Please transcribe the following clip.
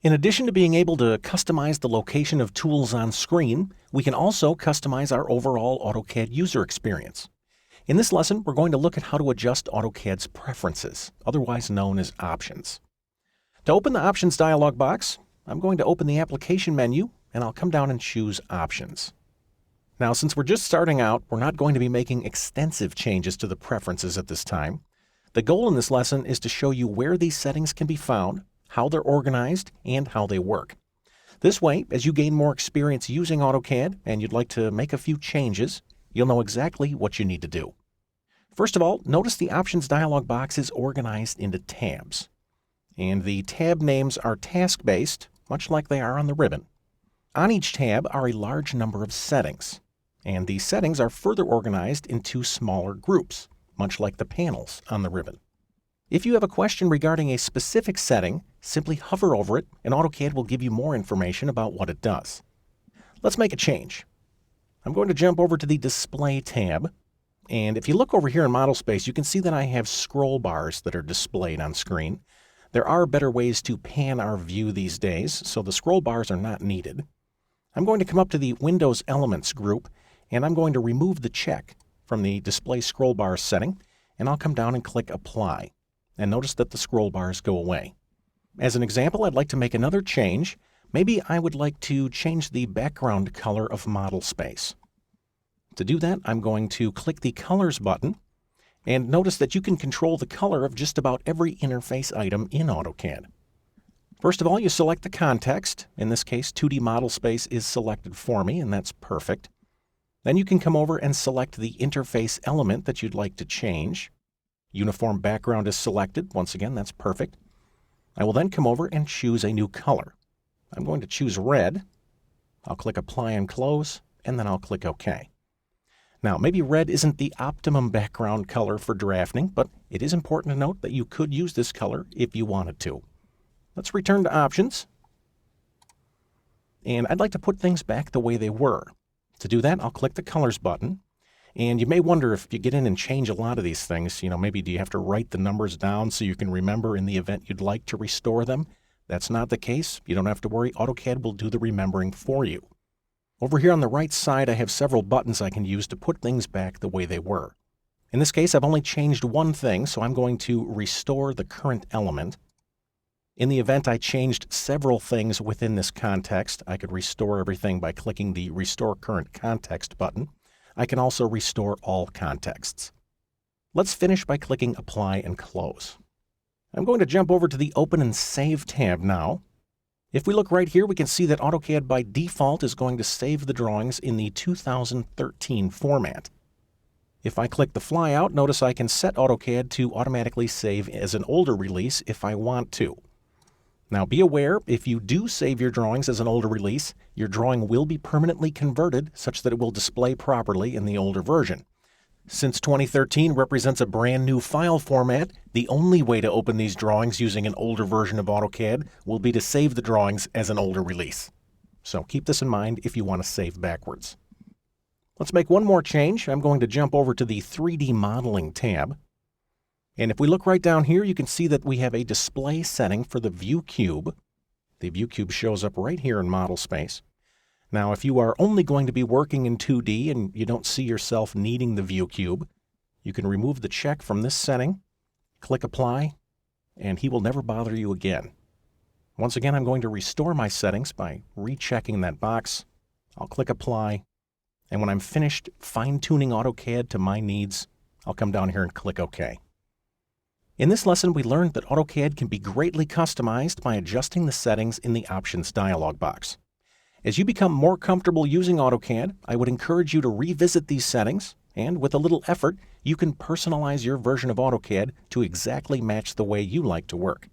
In addition to being able to customize the location of tools on screen, we can also customize our overall AutoCAD user experience. In this lesson, we're going to look at how to adjust AutoCAD's preferences, otherwise known as options. To open the Options dialog box, I'm going to open the Application menu, and I'll come down and choose Options. Now, since we're just starting out, we're not going to be making extensive changes to the preferences at this time. The goal in this lesson is to show you where these settings can be found, how they're organized, and how they work. This way, as you gain more experience using AutoCAD and you'd like to make a few changes, you'll know exactly what you need to do. First of all, notice the Options dialog box is organized into tabs. And the tab names are task-based, much like they are on the ribbon. On each tab are a large number of settings, and these settings are further organized into smaller groups, much like the panels on the ribbon. If you have a question regarding a specific setting, simply hover over it and AutoCAD will give you more information about what it does. Let's make a change. I'm going to jump over to the Display tab, and if you look over here in Model Space, you can see that I have scroll bars that are displayed on screen. There are better ways to pan our view these days, so the scroll bars are not needed. I'm going to come up to the Windows Elements group, and I'm going to remove the check from the Display Scroll Bars setting, and I'll come down and click Apply. And notice that the scroll bars go away. As an example, I'd like to make another change. Maybe I would like to change the background color of Model Space. To do that, I'm going to click the Colors button, and notice that you can control the color of just about every interface item in AutoCAD. First of all, you select the context. In this case, 2D Model Space is selected for me, and that's perfect. Then you can come over and select the interface element that you'd like to change. Uniform background is selected. Once again, that's perfect. I will then come over and choose a new color. I'm going to choose red. I'll click Apply and Close, and then I'll click OK. Now, maybe red isn't the optimum background color for drafting, but it is important to note that you could use this color if you wanted to. Let's return to Options. And I'd like to put things back the way they were. To do that, I'll click the Colors button. And you may wonder if you get in and change a lot of these things, maybe do you have to write the numbers down so you can remember in the event you'd like to restore them? That's not the case. You don't have to worry. AutoCAD will do the remembering for you. Over here on the right side, I have several buttons I can use to put things back the way they were. In this case, I've only changed one thing, so I'm going to restore the current element. In the event I changed several things within this context, I could restore everything by clicking the Restore Current Context button. I can also restore all contexts. Let's finish by clicking Apply and Close. I'm going to jump over to the Open and Save tab now. If we look right here, we can see that AutoCAD by default is going to save the drawings in the 2013 format. If I click the flyout, notice I can set AutoCAD to automatically save as an older release if I want to. Now be aware, if you do save your drawings as an older release, your drawing will be permanently converted such that it will display properly in the older version. Since 2013 represents a brand new file format, the only way to open these drawings using an older version of AutoCAD will be to save the drawings as an older release. So keep this in mind if you want to save backwards. Let's make one more change. I'm going to jump over to the 3D Modeling tab. And if we look right down here, you can see that we have a display setting for the view cube. The view cube shows up right here in Model Space. Now, if you are only going to be working in 2D and you don't see yourself needing the view cube, you can remove the check from this setting, click Apply, and he will never bother you again. Once again, I'm going to restore my settings by rechecking that box. I'll click Apply, and when I'm finished fine-tuning AutoCAD to my needs, I'll come down here and click OK. In this lesson, we learned that AutoCAD can be greatly customized by adjusting the settings in the Options dialog box. As you become more comfortable using AutoCAD, I would encourage you to revisit these settings, and with a little effort, you can personalize your version of AutoCAD to exactly match the way you like to work.